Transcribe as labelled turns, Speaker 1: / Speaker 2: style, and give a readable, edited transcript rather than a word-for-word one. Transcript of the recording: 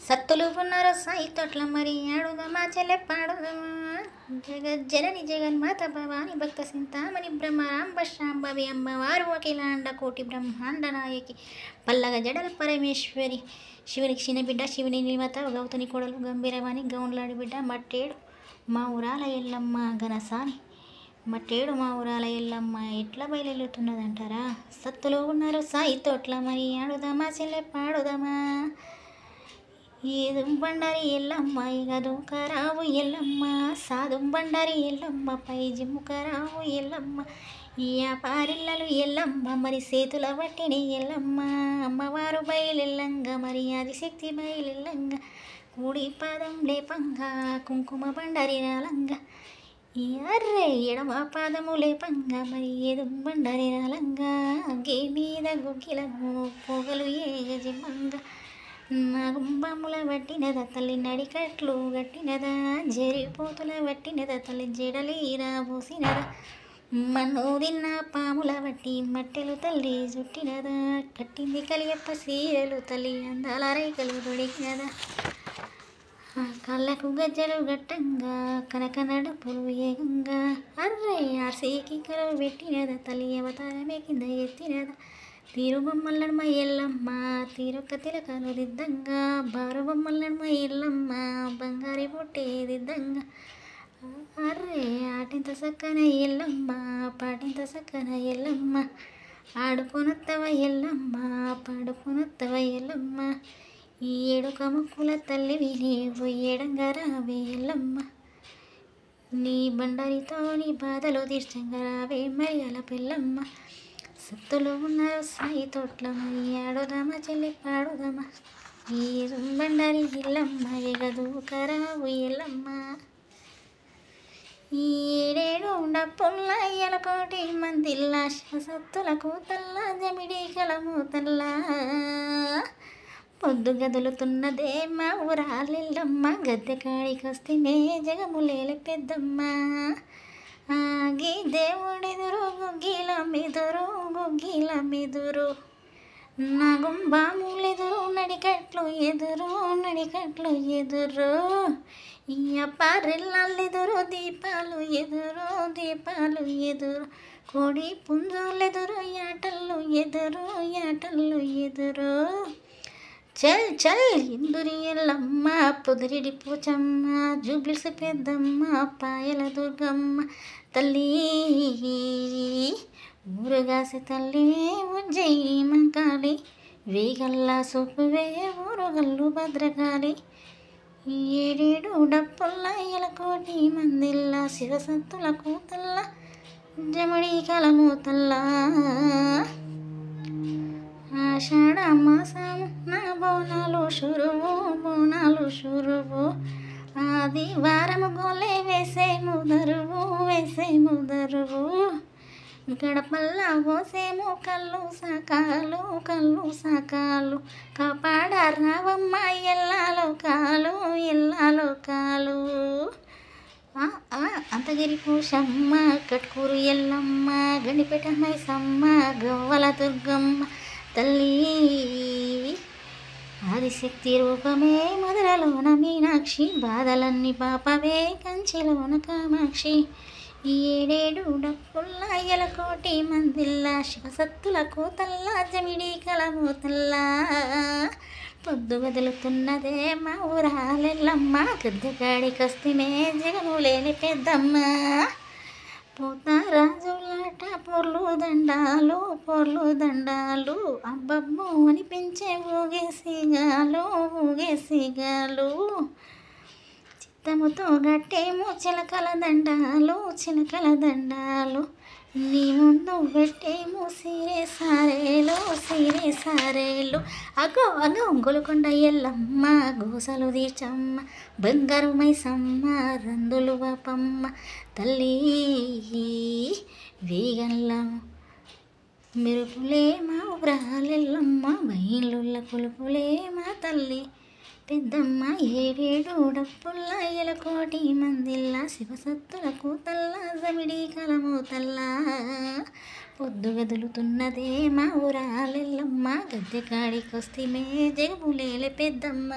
Speaker 1: సత్తులు పున్నారు సాయి తోట్ల మరి ఆడుదమా చెల్లె పాడుదమా జగజ్జనని జగన్మాత భవాని భక్త సింతామణి బ్రహ్మరాంబ శాంభవి అమ్మవారు అఖిలాండ కోటి బ్రహ్మాండ నాయకి పల్లగ జడల పరమేశ్వరి శివుని క్షీణ బిడ్డ శివుని నిమత గౌతని కొడలు గంభీరవాణి గౌన్లాడి బిడ్డ మట్టేడు మా ఊరాల ఎల్లమ్మ ఘనసాని మట్టేడు మా ఊరాల ఎల్లమ్మ ఎట్లా బయలుతున్నదంటారా. సత్తులు ఉన్నారు సాయి తోట్ల మరి ఆడుదమా చెల్లె పాడుదమా ఏదుం బండారి ఎల్లమ్మ ఇక దూకరావు ఎల్లమ్మ సాదుం బండారి ఎల్లమ్మ పై జిమ్ముకరావు ఎల్లమ్మ ఈ పారిల్లలు ఎల్లమ్మ మరి చేతుల వట్టిని ఎల్లమ్మ అమ్మవారు బయలెల్లంగా మరి ఆదిశక్తి బయలెల్లంగా కూడి పాదం లేపంగా కుంకుమ బండారి రాలంగా ఈ అర్రే ఎడమ పాదము లేపంగా మరి ఏదుం బండారి రాలంగా గే మీద గుగ్గిలము పొగలు ఏగజిమ్మంగా నాగుంబముల వట్టినద తల్లి నడికట్లు గట్టినదా జరిపోతుల వట్టినద తల్లి జడలీరా పోసినదా మన్ను తిన్న పాముల వట్టి మట్టెలు తల్లి చుట్టినదా కట్టింది కలియప్ప సీరలు తల్లి అందాల రేఖలు దొడికినదా కళ్ళకు గజ్జలు గట్టంగా కనక నడుపులు ఏగంగా అర్రే ఆర్సీకి కలవు పెట్టినదా తల్లి అవతారమే కింద ఎత్తినదా తీరు బొమ్మలమ్మ ఎల్లమ్మ తీరొక్క తిలకలు దిద్దంగా బారు బొమ్మలమ్మ ఎల్లమ్మ బంగారి పొట్టే దిద్దంగా అర్రే ఆటింత సక్కన ఎల్లమ్మ పాటింత సక్కన ఎల్లమ్మ ఆడుకొనొత్తవ ఎల్లమ్మ పాడుకొనొత్తవ ఎల్లమ్మ ఈ ఏడుక ముక్కుల తల్లివి నీవు ఏడంగా రావే ఎల్లమ్మ నీ బండారితో నీ బాధలు తీర్చంగా రావే మరి అల పిల్లమ్మ. సత్తులు ఉన్నారు సాయి తోట్ల మరి ఆడుదమా చెల్లి పాడుదమా ఈ బండారి ఎల్లమ్మ ఎగదూకరావు ఎల్లమ్మ ఈ ఏడేడు డప్పుల్ల ఎలకోటి మందిల్లా శివసత్తులకు తల్లా జమిడి కలము తల్లా పొద్దు గదులుతున్నదే మా ఊరాలెల్లమ్మ గద్దె కాడికొస్తే మే జగములేల పెద్దమ్మ ఆగి దేవుడెదురు గుగ్గిల మెదురు నాగుంబాములెదురు నడికట్లు ఎదురు ఈ పారెల్లెదురు దీపాలు ఎదురు కోడి పుంజులెదురు యాటళ్ళు ఎదురు చల్ ఇందురి ఎల్లమ్మ పొదిరిడి పూచమ్మ జూబ్లిస్ పెద్దమ్మ పాయల దుర్గమ్మ తల్లి ఊరుగాసి తల్లివే ఉజ్జయిని మంకాలి వేగల్లా సొప్పువే ఊరుగల్లు భద్రకాళి ఏడేడు డప్పుల్లా ఎలకోటి మందిల్లా శివసత్తుల కూతల్లా జమడి కలము తల్లా ఆషాఢ మాసం నా బోనాలు షురువు ఆదివారము గోలే వేసేము దరువు గడపల్లా పోసేము కళ్ళు సాకాలు కాపాడ రావమ్మ ఎల్లాలో కాలు అంతగిరి పూషమ్మ కట్కూరు ఎల్లమ్మ గణిపేట మైసమ్మ గవ్వల దుర్గమ్మ తల్లి ఆదిశక్తి రూపమే మధురలోన మీనాక్షి బాధలన్నీ పాపవే కంచెలోన కామాక్షి ఈ ఏడేడు డప్పుల్ల ఎలకోటి మందిల్లా శివసత్తుల కూతల్లా జమిడి కలము తల్లా పొద్దు వదులుతున్నదే మా ఊరాలెల్లమ్మ గద్దెగాడికొస్తే జగములేని పెద్దమ్మ పోతారాజులాట పొర్లు దండాలు అబ్బబ్బో అనిపించే ఊగేసిగాలు చిత్తముతో గట్టేమో చిలకల దండాలు నీ ముందు పెట్టేమో సీరే సారేలు అగో గొలుకొండ ఎల్లమ్మ గోసలు తీర్చమ్మ బంగారు మైసమ్మ రందులు వాపమ్మ తల్లి వేగల్లా మెరుపులే మా ఊరాలెల్లమ్మ బయలుల్ల కొలుపులే మా తల్లి పెద్దమ్మ ఏడేడు డప్పుల్లా ఎలకోటి మందిల్లా శివసత్తుల కూతల్లా జమిడి కలమూతల్లా పొద్దు గదులుతున్నదే మా ఊరాలెల్లమ్మ గద్దె కాడికొస్తిమే జగములేలే పెద్దమ్మ.